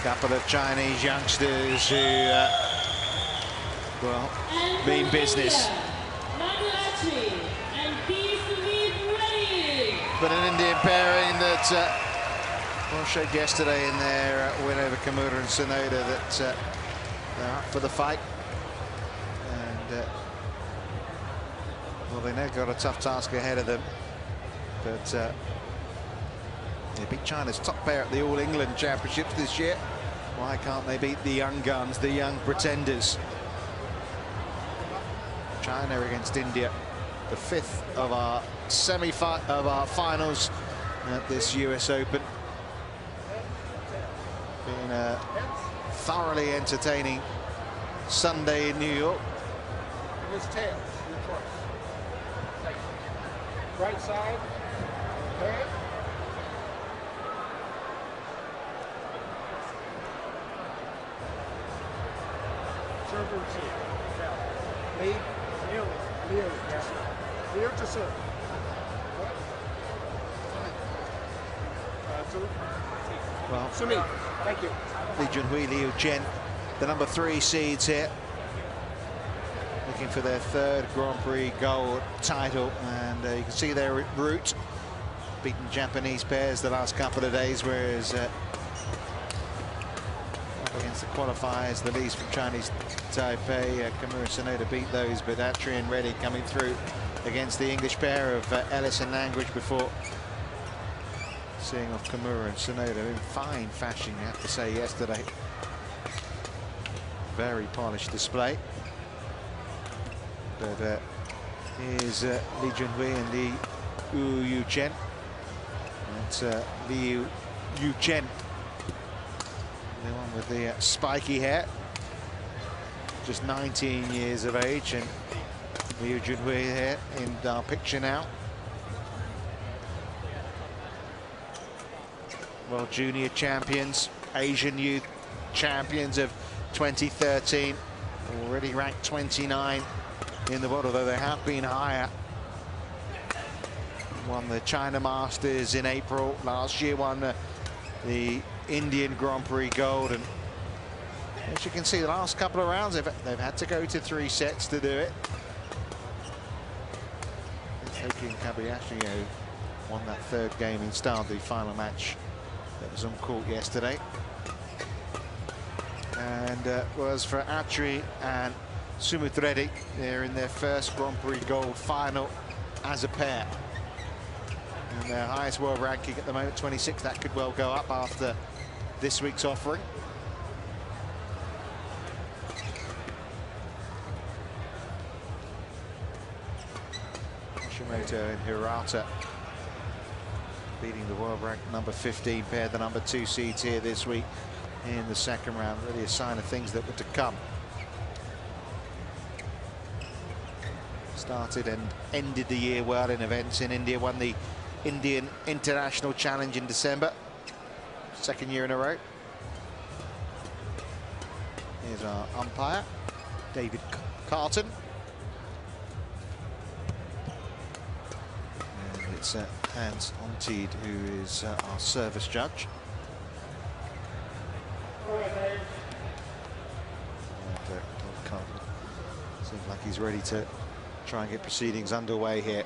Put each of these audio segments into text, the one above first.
Couple of Chinese youngsters who, well, mean business. Manu and Reddy. But an Indian pairing that well showed yesterday in their win over Kimura and Sonoda that they're up for the fight. And well, they now got a tough task ahead of them. But they beat China's top pair at the All England Championships this year. Why can't they beat the young guns, the young pretenders? China against India, the 5th of our finals at this US Open. Been a thoroughly entertaining Sunday in New York. His tail, your choice. Right side. Okay. Server two. Lead. Liu. Yes. Liu to serve. Two. Well, Sumeeth. Thank you. Li-YUCHEN, Li-YUCHEN, the number 3 seeds here, looking for their 3rd Grand Prix gold title, and you can see their route, beaten Japanese pairs the last couple of days, whereas up against the qualifiers, the least from Chinese Taipei, Kimura Sonoda beat those, but ATTRI and Reddy coming through against the English pair of Ellis and Langridge before seeing off Kimura and Sonoda in fine fashion, you have to say, yesterday. Very polished display. But here's Li-YUCHEN and Li-YUCHEN. That's Li-YUCHEN, the one with the spiky hair, just 19 years of age, and Li-YUCHEN here in our picture now. World Junior champions, Asian Youth champions of 2013, already ranked 29 in the world, although they have been higher. Won the China Masters in April last year, won the Indian Grand Prix gold, and as you can see, the last couple of rounds they've had to go to 3 sets to do it. Toki and Kobayashi won that 3rd game in style, the final match that was on court yesterday, and was for ATTRI and Sumeeth Reddy. They're in their 1st Grand Prix gold final as a pair, and their highest world ranking at the moment, 26. That could well go up after this week's offering. Hashimoto and Hirata beating the world ranked number 15 pair, the number 2 seeds here this week in the 2nd round. Really a sign of things that were to come. Started and ended the year well in events in India, won the Indian International Challenge in December, 2nd year in a row. Here's our umpire, David Carton. And it's Hans Ontied, who is our service judge. And Carton seems like he's ready to try and get proceedings underway here.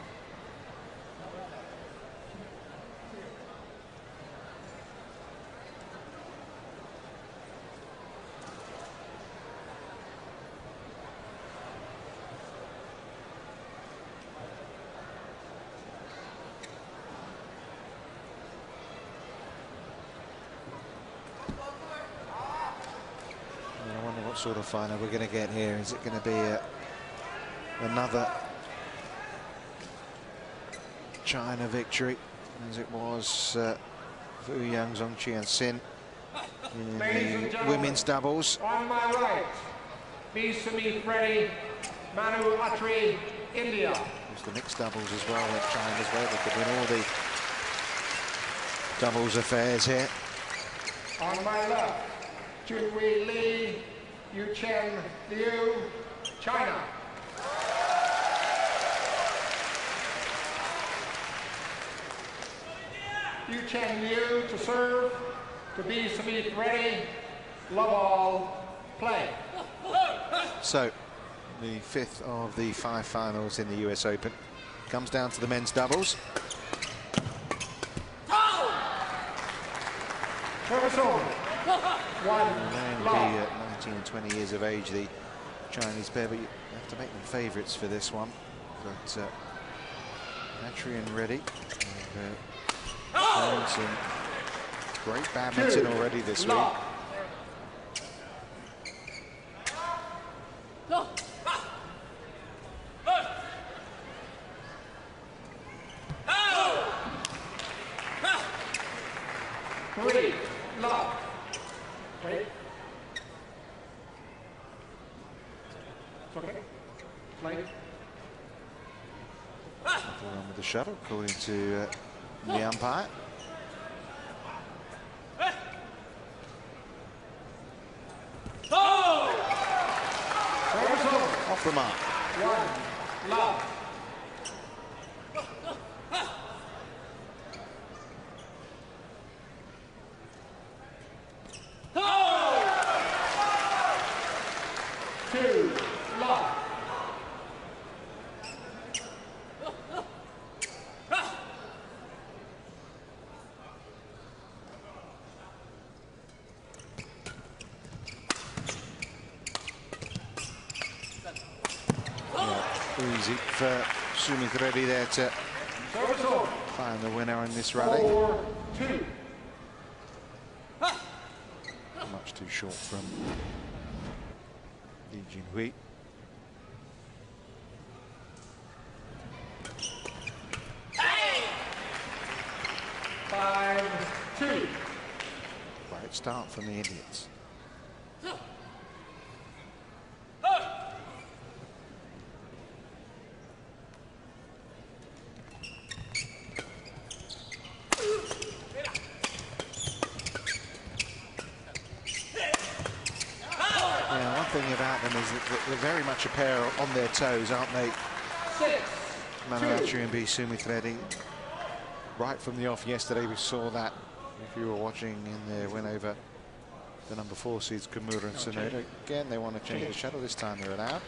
What sort of final we're going to get here? Is it going to be another China victory, as it was for Yang Zhongqi and Sin in the women's doubles? On my right, Sumeeth Reddy, Manu, ATTRI, India. There's the mixed doubles as well, with China as well. They could win all the doubles affairs here. On my left, JUNHUI, Li-YUCHEN, Liu, China. YUCHEN Liu to serve, to be Sumeeth Reddy, love all, play. So, the 5th of the 5 finals in the US Open comes down to the men's doubles. Service over. They'll be 19 and 20 years of age, the Chinese pair, but you have to make them favourites for this one. But ATTRI and Reddy have played some great badminton already this week. Three, love. Wait. It's okay. Play. Nothing wrong with the shuttle, according to the umpire. Off the mark. One, love. Two, love. Easy for Sumeeth Reddy there to find the winner in this rally. 4-2. Much too short from Li-YUCHEN. 5-2. Right start from the Indians. Yeah, one thing about them is that they're very much a pair on their toes, aren't they? Manu, ATTRI and Sumeeth Reddy. Right from the off yesterday, we saw that. If you were watching in their win over the number 4 seeds, Kimura and Sonoda. Again, they want to change the shuttle. This time they're allowed.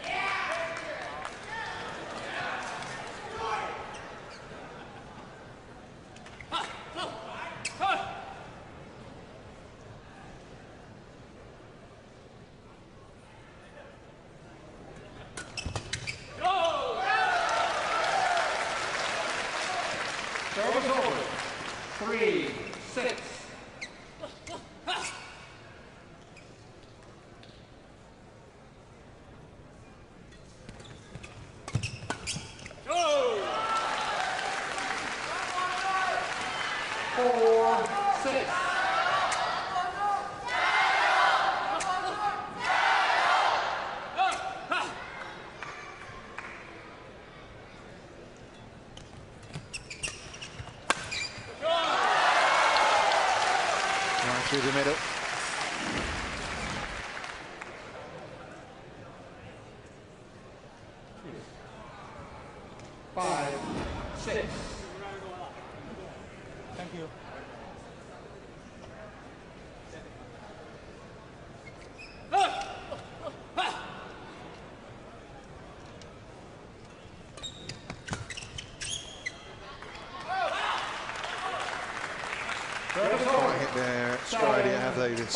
Service over. 3-6. Through the middle. Five, 6. Thank you. Quite hit their stride here, have they, this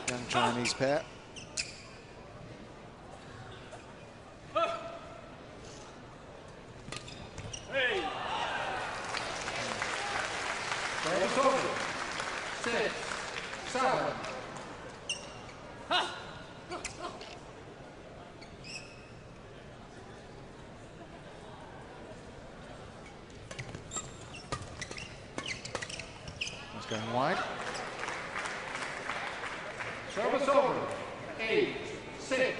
young Chinese pair? Service over. 6, 7. That's going wide. Service over. 8, 6.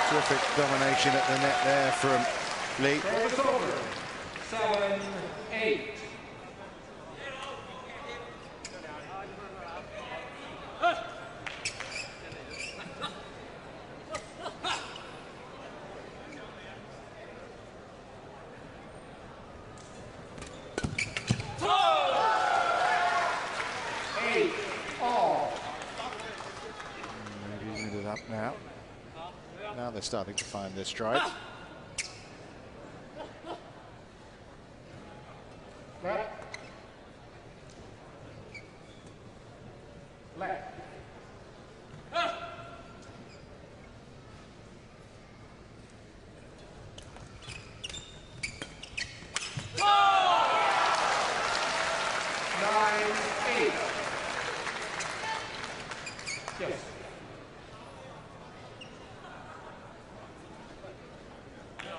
Terrific domination at the net there from Li. Service over. 7, 8. up now. Now they're starting to find their stride. Left. Left. Yes.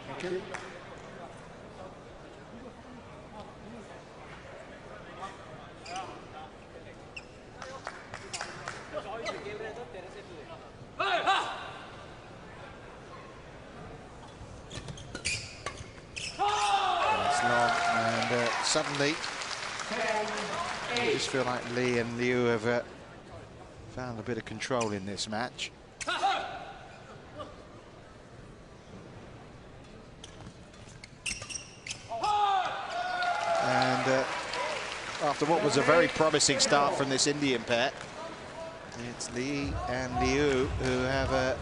Thank you. That's long, and suddenly I just feel like Li and Liu have found a bit of control in this match. And after what was a very promising start from this Indian pair, it's Li and Liu who have a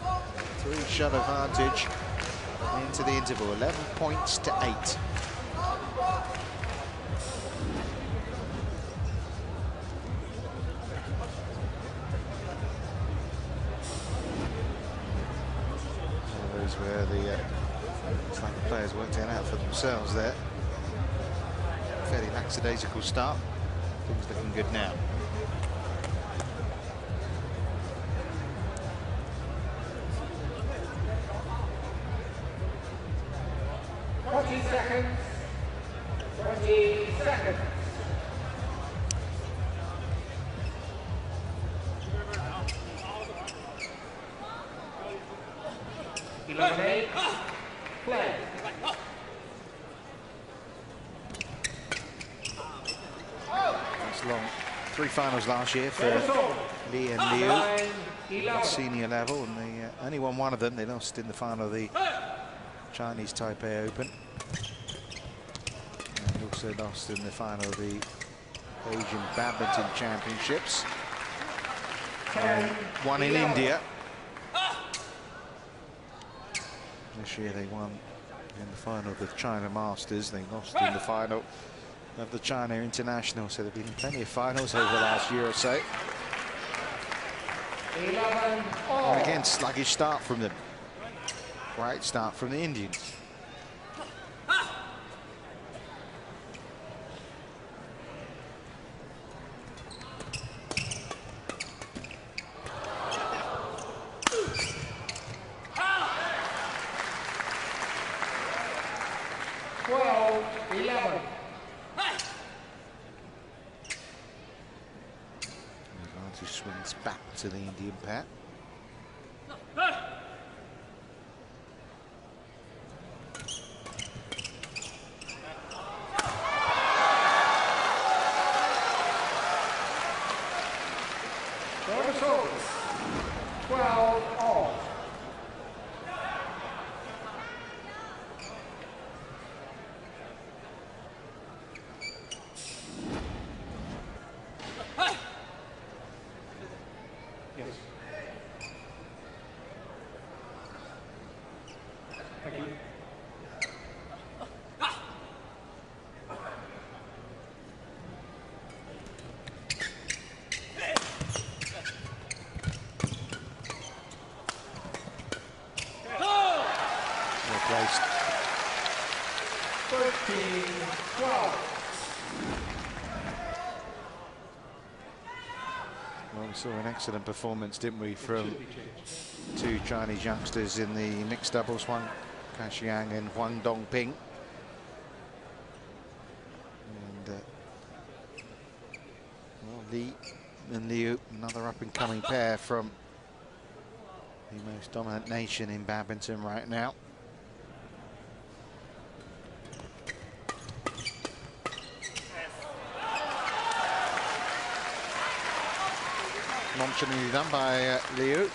3-shot advantage into the interval, 11 points to 8. Those where the looks like the players worked it out for themselves there. Fairly lackadaisical start. Things looking good now. Seconds. 20 seconds. Eliminate. Play. That's long. 3 finals last year for Li and Liu at senior level, and they only won one of them. They lost in the final of the Chinese Taipei Open. And also lost in the final of the Asian Badminton Championships. One in India. This year they won in the final of the China Masters. They lost in the final of the China International. So there have been plenty of finals over the last year or so. And again, sluggish start from them. Great start from the Indians. Swings back to the Indian pair. Service over. 12 all. Yes. Thank you. Well placed. 13-12. Well, we saw an excellent performance, didn't we, from 2 Chinese youngsters in the mixed doubles, Huang Kaxiang and Huang Dongping. And well, Li and Liu, another up-and-coming pair from the most dominant nation in badminton right now. Nonchalantly done by Liu.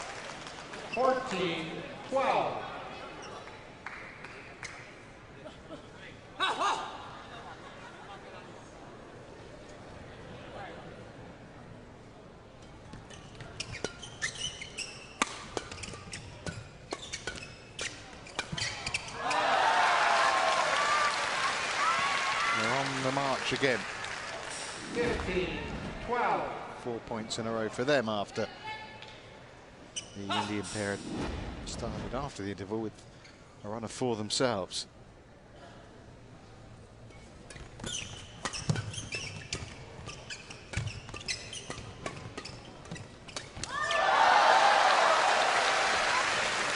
14-12. match again. 15-12. 4 points in a row for them after the Indian pair had started after the interval with a run of 4 themselves.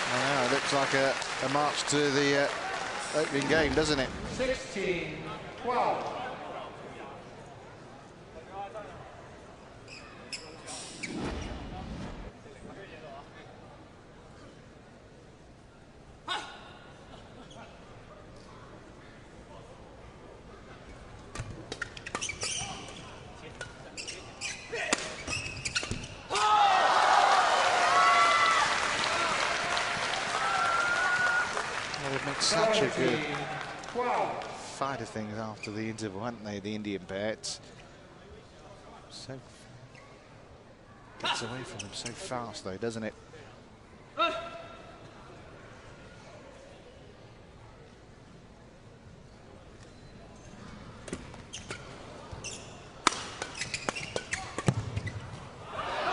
Well, now it looks like a march to the opening game, doesn't it? 16-12. Such a good fight of things after the interval, hadn't they, the Indian pair? It's so gets away from them so fast, though, doesn't it?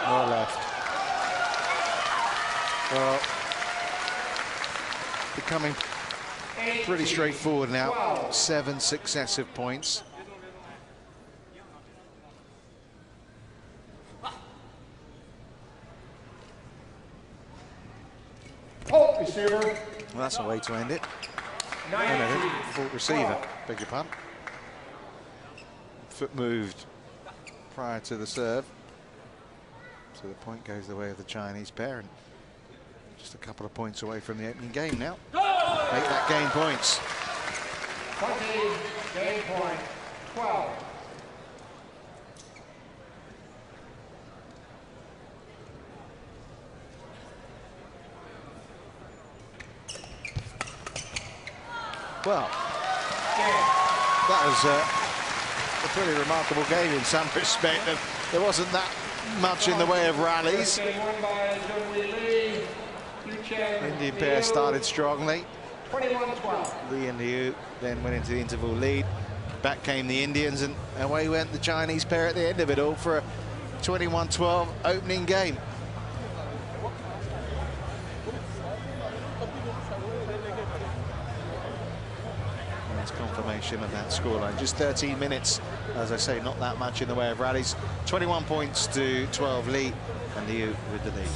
More left. Well, becoming pretty straightforward now. 7 successive points. Fault receiver. Well, that's a way to end it. Oh, no, fault receiver. Beg your pardon. Foot moved prior to the serve. So the point goes the way of the Chinese pair. And just a couple of points away from the opening game now. Make that gain points. 20, game point, 12. Well, that was a pretty remarkable game in some respect. There wasn't that much in the way of rallies. Indian pair started strongly. 21-12. Li and Liu then went into the interval lead. Back came the Indians, and away went the Chinese pair at the end of it all for a 21-12 opening game. That's confirmation of that scoreline. Just 13 minutes, as I say, not that much in the way of rallies. 21 points to 12, Li and Liu with the lead.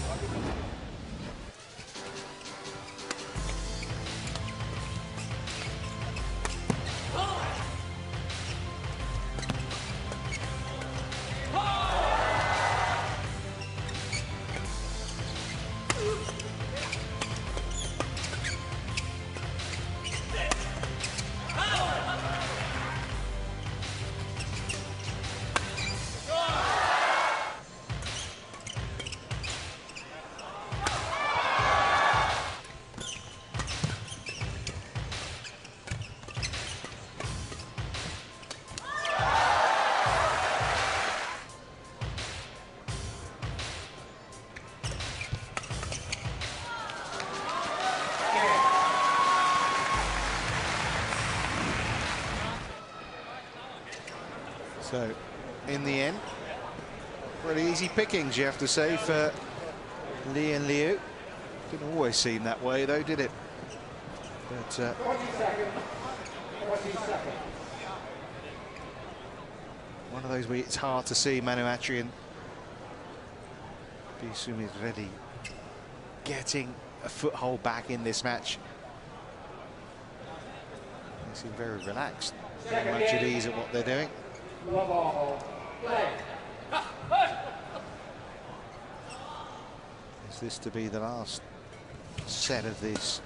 So, in the end, pretty easy pickings, you have to say, for Li and Liu. Didn't always seem that way, though, did it? But 20 seconds. one of those where it's hard to see Manu ATTRI and Sumeeth Reddy getting a foothold back in this match. They seem very relaxed, very much at ease at what they're doing. Love all. Play. Is this to be the last set of this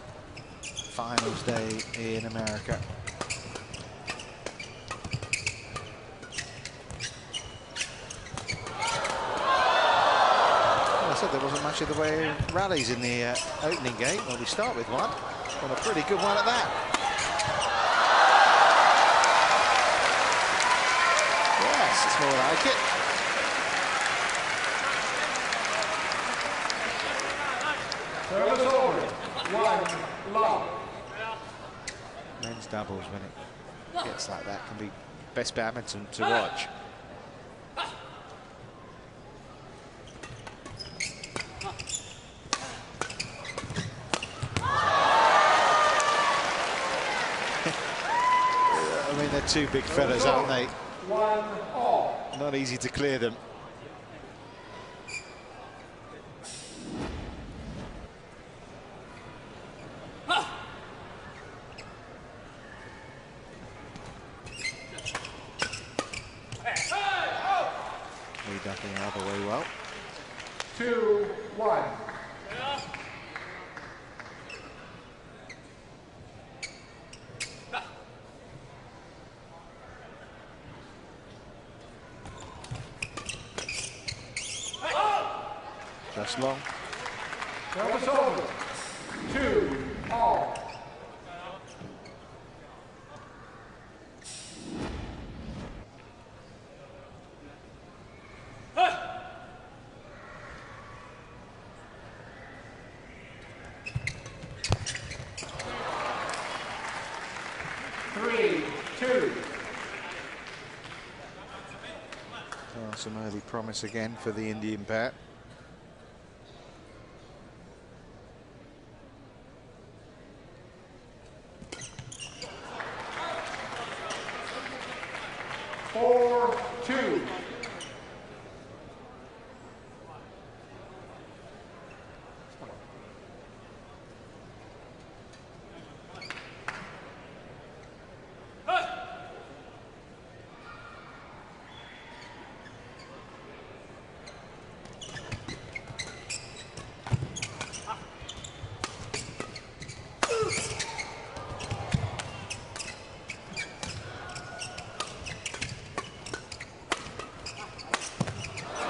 finals day in America? Well, I said there wasn't much of the way of rallies in the opening game. Well, we start with one, and a pretty good one at that. It's more like it. Service over. 1 love. Men's doubles, when it gets like that, can be best badminton to watch. I mean, they're two big fellas, aren't they? Not easy to clear them. Ducking out of the way well. 2-1. Just long. Service over. 2-all. Some early promise again for the Indian pair.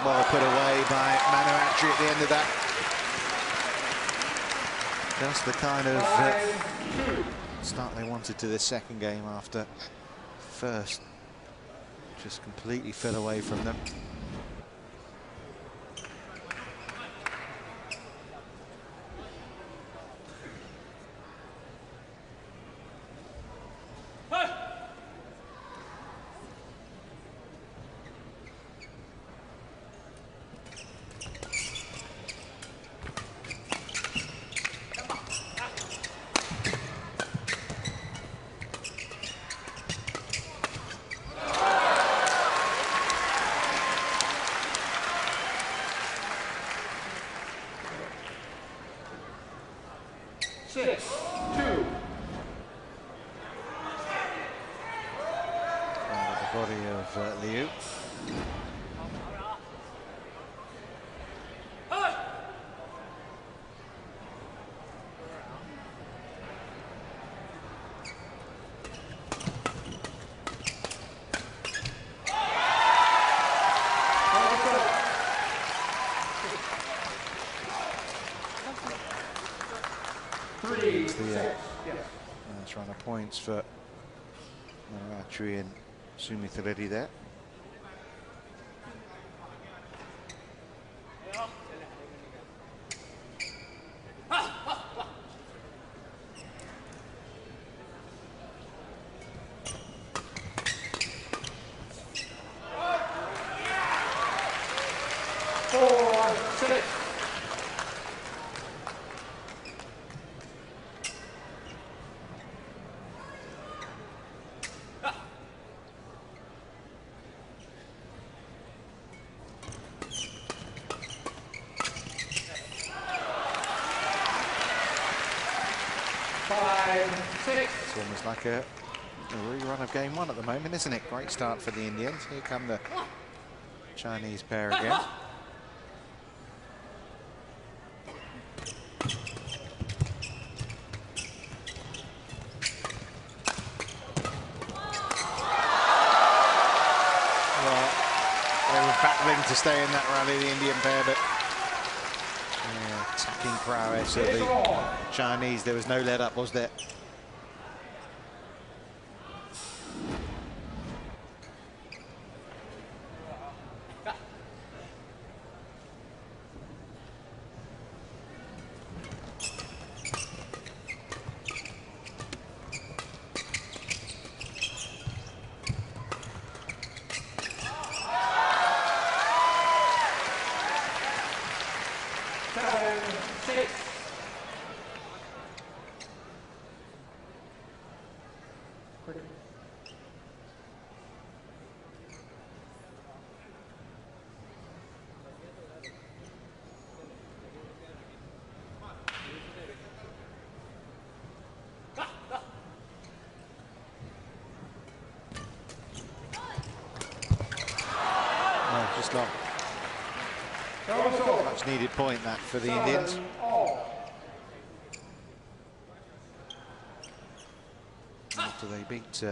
Well put away by Manu at the end of that. Just the kind of start they wanted to this second game after first just completely fell away from them. Liu. That's runner points for ATTRI and Sumeeth already there. It's almost like a rerun of game one at the moment, isn't it? Great start for the Indians. Here come the Chinese pair again. Well, they were battling to stay in that rally, the Indian pair, but attacking prowess of the Chinese. There was no let up, was there? 7-6. Just not much needed point that for the Indians. After they beat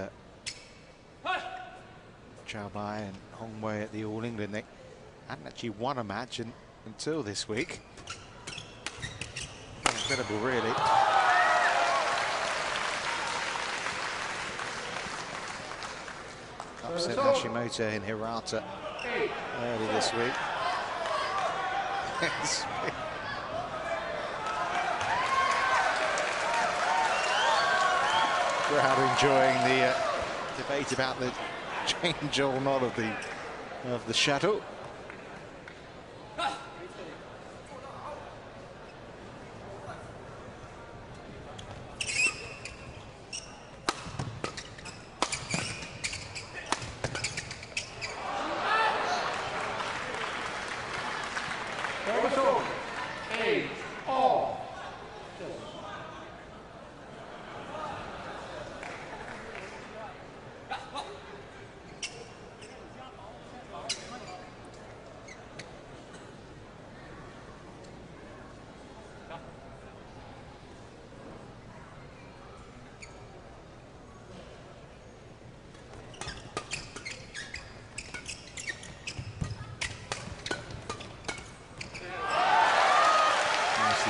Bai and Hongwei at the All England, they hadn't actually won a match until this week. Incredible, really. Upset Hashimoto in Hirata early this week. Crowd enjoying the debate about the change or not of the shuttle.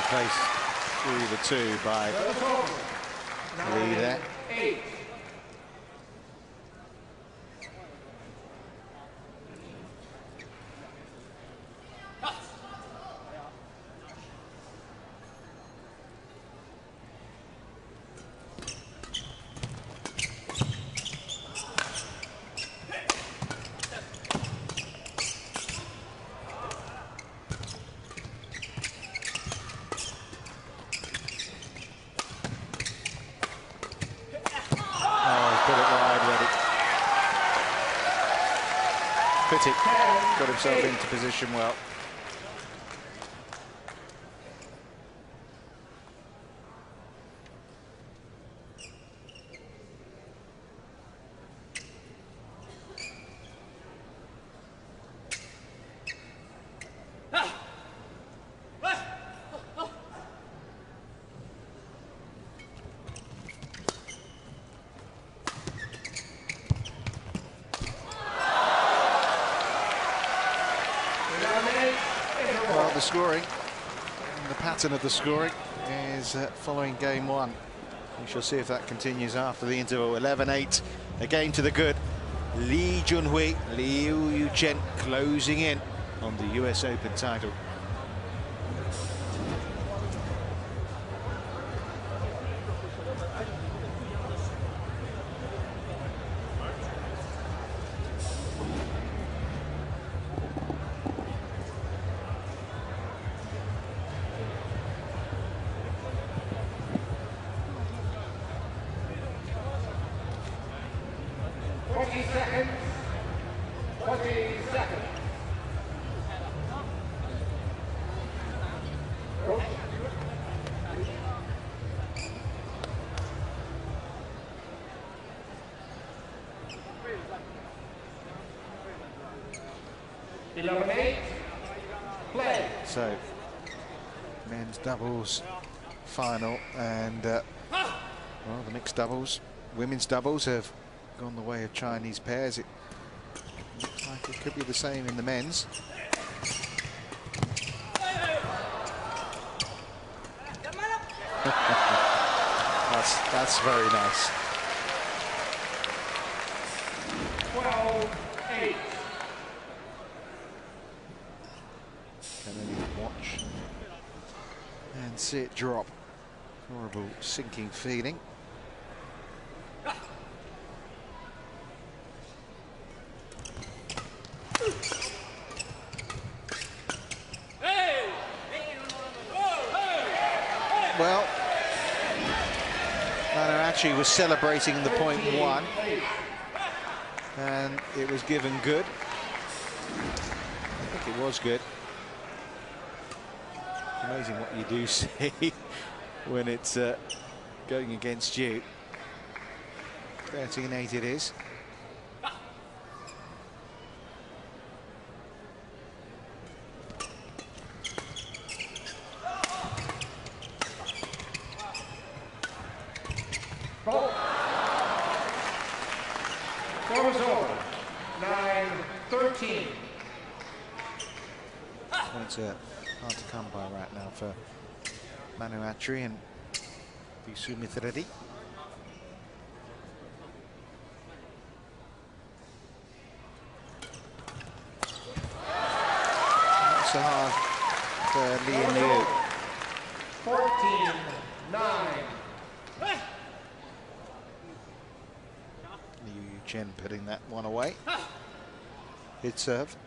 Placed through the two by Li there. Got himself into position well. The scoring, the pattern of the scoring is following game one. We shall see if that continues after the interval. 11-8, again to the good. Junhui, Li-YUCHEN closing in on the US Open title. So, men's doubles final, and well, the mixed doubles, women's doubles have gone the way of Chinese pairs. It looks like it could be the same in the men's. That's very nice. 12-8. Can only watch and see it drop. Horrible sinking feeling. Well, Manu actually was celebrating the point one, and it was given good. I think it was good. Amazing what you do see when it's going against you. 13-8 it is. Goes over. 9-13. Points are hard to come by right now for Manu ATTRI and the Sumeeth Reddy. Not so hard for Li and Liu. 14-9. Li-YUCHEN putting that one away. Hit serve.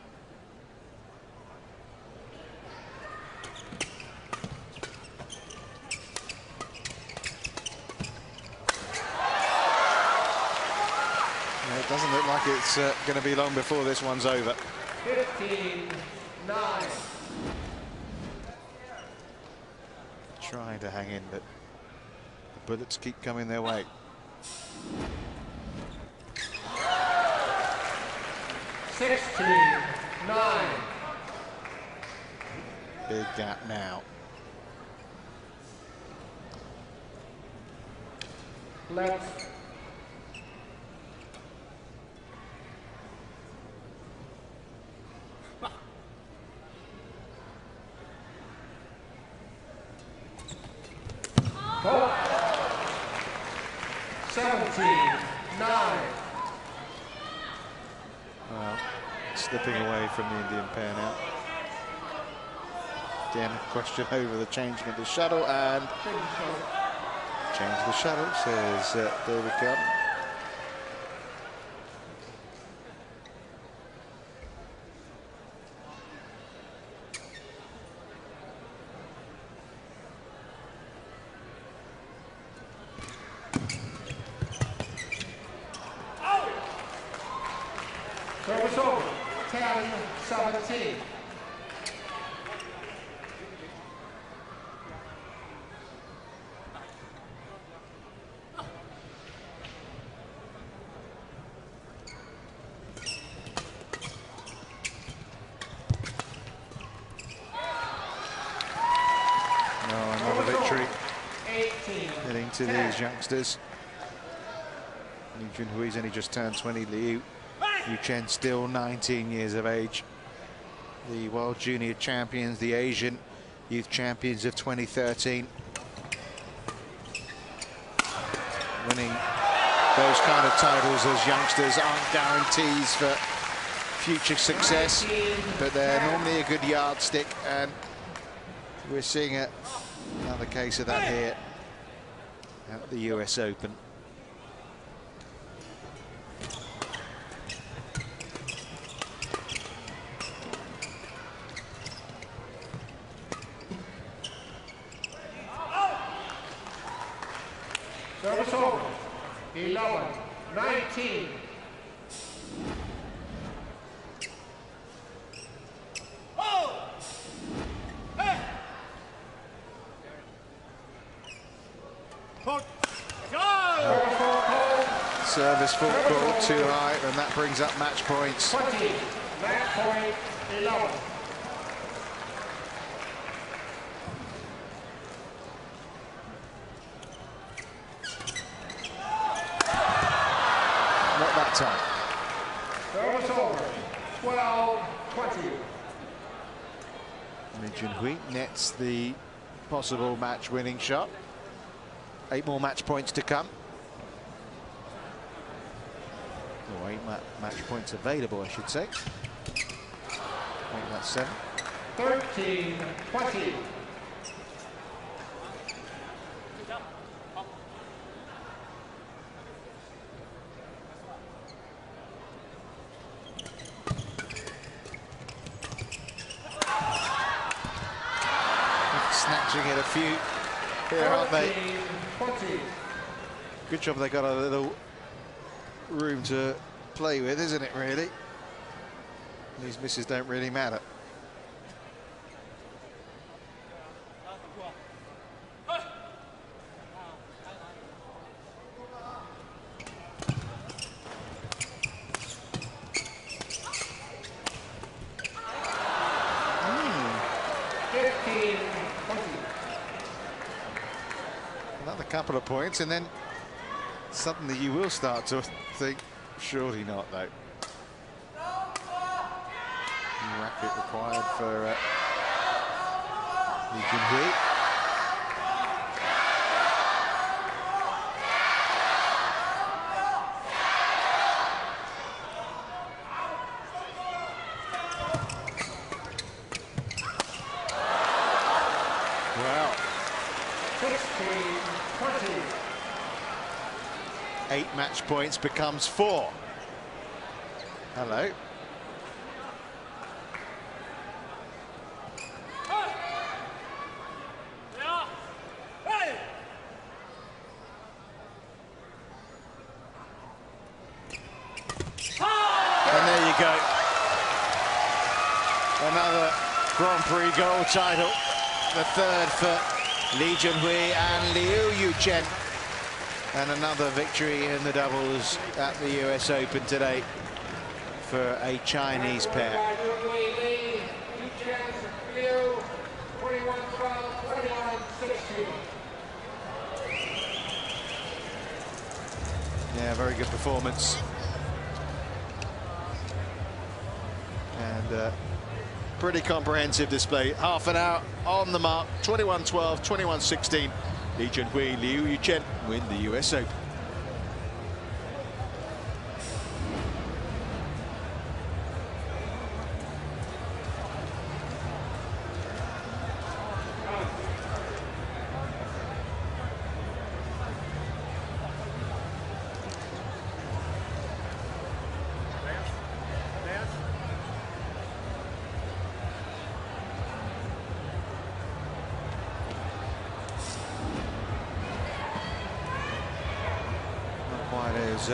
It doesn't look like it's going to be long before this one's over. 15-9. Trying to hang in, but the bullets keep coming their way. 16-9. Big gap now. Left. Oh. 17-9. Well, slipping away from the Indian pair now. Again, a question over the changing of the shuttle, and change the shuttle, says David Kelly. Service over. 10-17. Another victory 18. heading to these youngsters. JUNHUI's only just turned 20. Li-YUCHEN still 19 years of age. The World Junior Champions, the Asian Youth Champions of 2013. Winning those kind of titles as youngsters aren't guarantees for future success, but they're normally a good yardstick, and we're seeing another case of that here at the US Open. Service over. 11-19. Service full call too high, and that brings up match points. 20. Match point 11. Not that time. Service over. 12-20. JUNHUI nets the possible match-winning shot. 8 more match points to come. Or 8 match points available, I should say. I think that's 7. 13-20. Snatching at a few here, aren't they? 20. Good job they got a little room to play with, isn't it, really? These misses don't really matter. Another couple of points, and then suddenly you will start to think, surely not, though. New racket required for Li-YUCHEN. Wow. 16-20. 8 match points becomes 4. Hello. And there you go. Another Grand Prix gold title. The third for Li-YUCHEN and Li-YUCHEN. And another victory in the doubles at the US Open today for a Chinese pair. Yeah, very good performance. And pretty comprehensive display. Half an hour on the mark, 21-12, 21-16. Li-YUCHEN, Li-YUCHEN win the US Open. As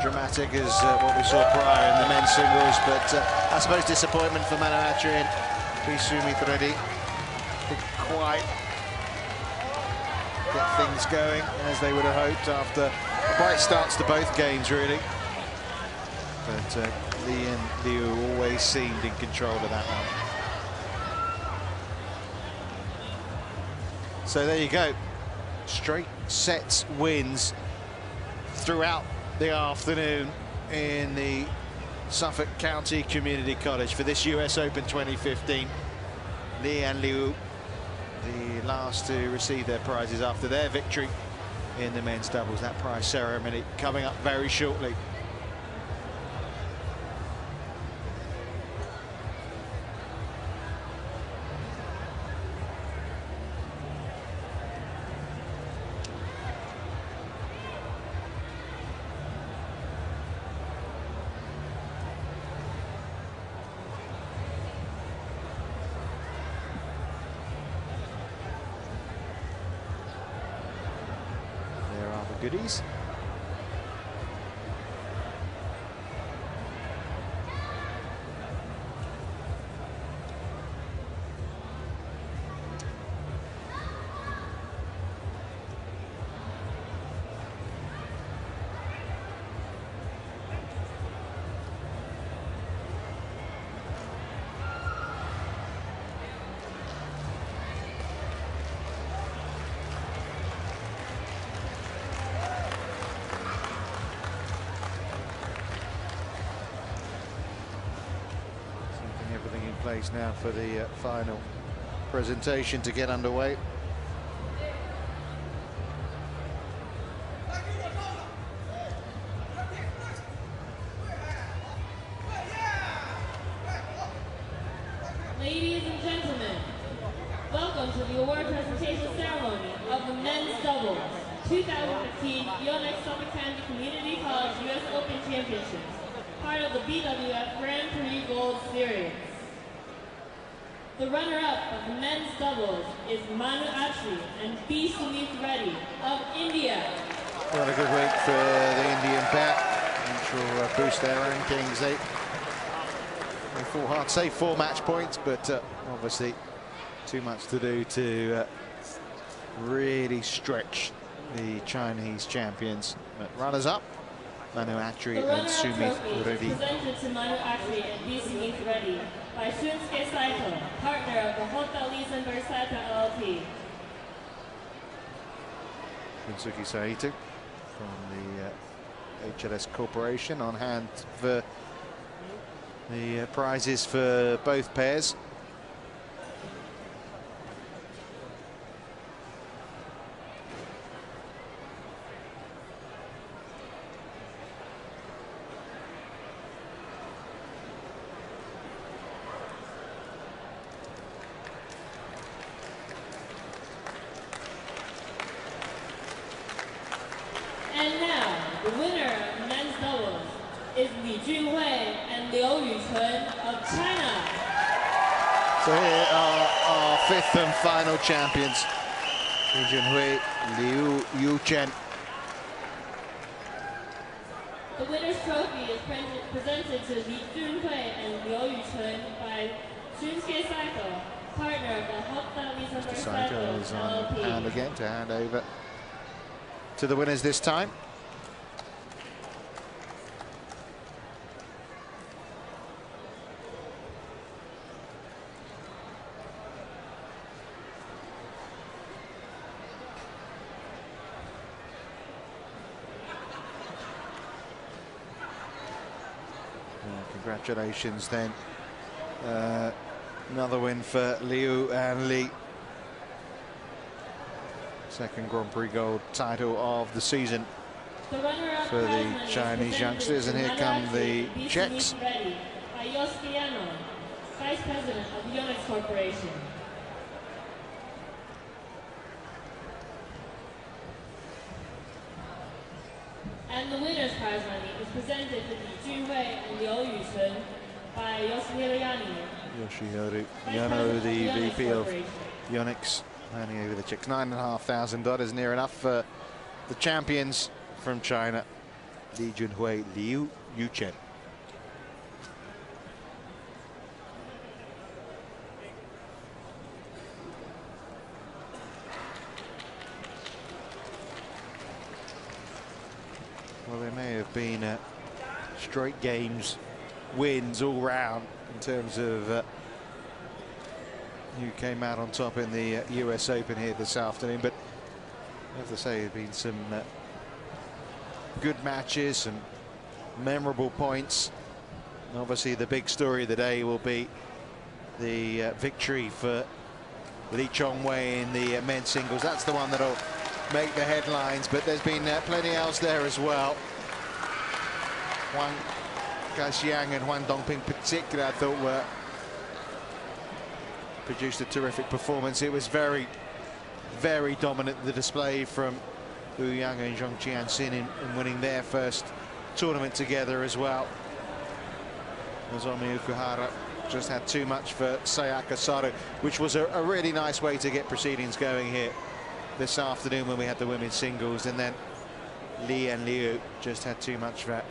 dramatic as what we saw prior in the men's singles, but I suppose disappointment for Manu and Sumeeth Reddy. Didn't quite get things going as they would have hoped after bright starts to both games, really. But Li and Liu always seemed in control of that one. So there you go. Straight sets wins throughout the afternoon in the Suffolk County Community College for this US Open 2015. Li and Liu, the last to receive their prizes after their victory in the men's doubles. That prize ceremony coming up very shortly. Goodies. Place now for the final presentation to get underway. Ladies and gentlemen, welcome to the award presentation ceremony of the men's doubles 2015 Yonex Suffolk County Community College US Open Championships, part of the BWF Grand Prix Gold Series. The runner-up of the men's doubles doubles is Manu and B. Sumeeth Reddy of India. What a good week for the Indian pair, which will boost their rankings. Hard to say 4 match points, but obviously too much to do to really stretch the Chinese champions. But runners-up, Manu and Sumeeth Reddy. Presented to Manu and B. Sumeeth Reddy by Shunsuke Saito, partner of the Hotel Lisenberg Saito LLP. Shunsuke Saito from the HLS Corporation on hand for the prizes for both pairs. And now, the winner of men's doubles is Junhui and Li-YUCHEN of China. So here are our 5th and final champions, Junhui, Li-YUCHEN. The winner's trophy is presented to Junhui and Li-YUCHEN by Shunsuke Saito, partner of the Hotel Lisenberg Saito Saito is on LLP. hand again to hand over to the winners this time. Congratulations then. Another win for Liu and Li. Second Grand Prix gold title of the season for the Chinese youngsters. And here come the Czechs. By Yonex, Vice President of Yonex Corporation. And the winner's prize money is presented to Junhui and Li-YUCHEN by Yoshihiro Yano, the VP of Yonex, handing over the checks. $9,500, near enough for the champions from China, Junhui, Li-YUCHEN. Well, there may have been straight games, wins all round in terms of who came out on top in the US Open here this afternoon. But I have to say, there have been some good matches, some memorable points. And obviously, the big story of the day will be the victory for Li-YUCHEN in the men's singles. That's the one that'll make the headlines, but there's been plenty else there as well. Wang Gaxiang and Huang Dongping in particular, I thought produced a terrific performance. It was very, very dominant, the display from Wu Yang and Zhong Qianxin in winning their first tournament together as well. Nozomi Okuhara just had too much for Sayaka Sato, which was a really nice way to get proceedings going here this afternoon when we had the women's singles. And then Li and Liu just had too much for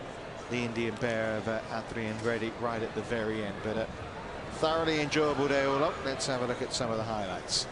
the Indian pair of ATTRI and Reddy right at the very end. But thoroughly enjoyable day all up. Let's have a look at some of the highlights.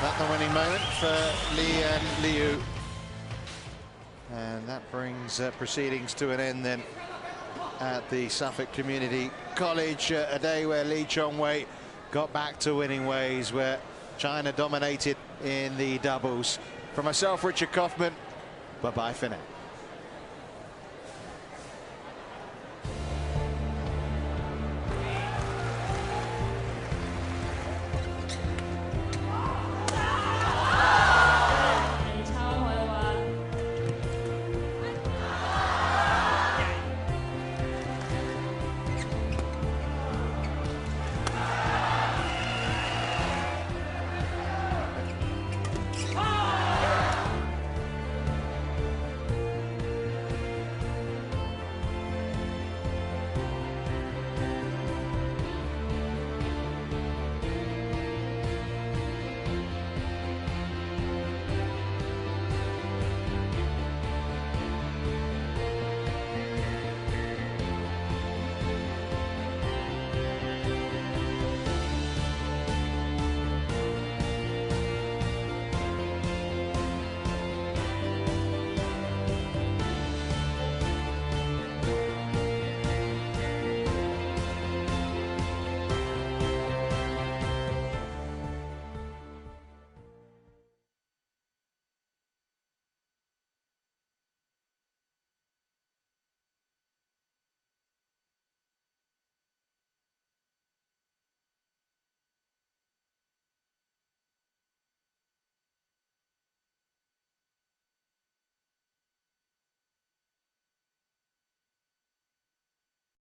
That the winning moment for Li and Li-Yu. And that brings proceedings to an end then at the Suffolk Community College. A day where Li-YUCHEN got back to winning ways, where China dominated in the doubles. For myself, Richard Kaufman, bye-bye for now.